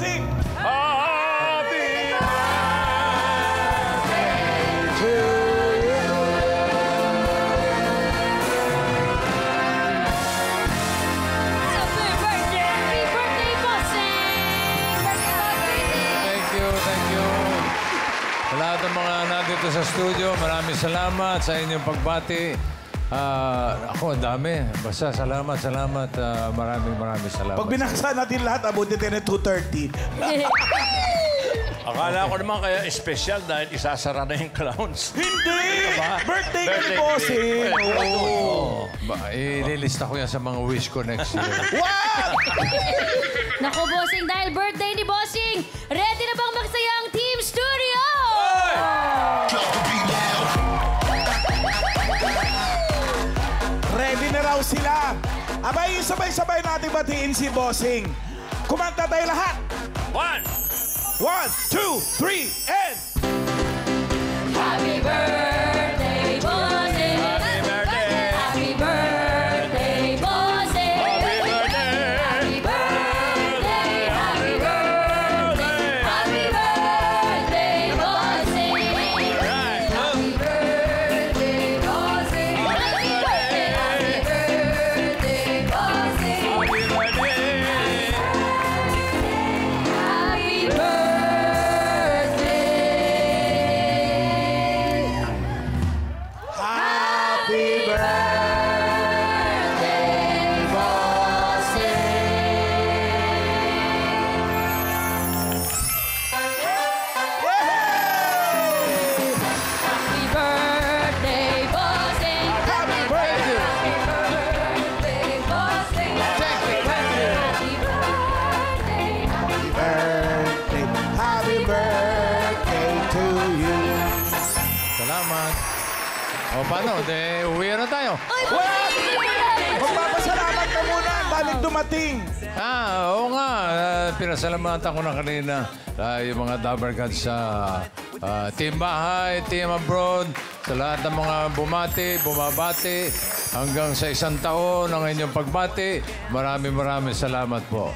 Bossing! Happy Happy birthday, Bossing! Thank you. Sa lahat ng mga nandito sa studio, maraming salamat sa inyong pagbati. Ako, ang dami. Basta salamat. Maraming salamat. Pag binaksa natin lahat, abutin tayo ng 2:30. Akala ko naman kaya espesyal dahil isasara na yung clowns. Hindi! Diba? Birthday ka ni Birthday Bossing! Oo. Ililista ko yan sa mga wish ko next year. Wow! Naku, Bossing, dahil birthday ni Bossing, ready na bang magsaya ang Team Studio? Ready na raw sila. Abay, sabay-sabay natin batiin si Bossing. Kumanta tayo lahat. 1, 2, 3, and... Happy birthday, Bossing! Happy birthday! Happy birthday, Bossing! Happy birthday! Happy birthday! Happy birthday! Happy birthday, Bossing! Right. Happy birthday, Bossing! Happy birthday! Happy birthday, Bossing! Happy birthday! Happy birthday! Happy birthday, Happy birthday, Bossing! Happy birthday! Birthday, Bossing! Happy birthday! Happy birthday! Happy birthday to you! Salamat. O, paano? Uwi na tayo. Magpapasalamat ka muna. Ang daming dumating. Oo nga. Pinasalamatan ko na kanina yung mga Dabber Gods sa Team Bahay, Team Abroad, sa lahat ng mga bumabati hanggang sa 1 taon ang inyong pagbati. Maraming salamat po.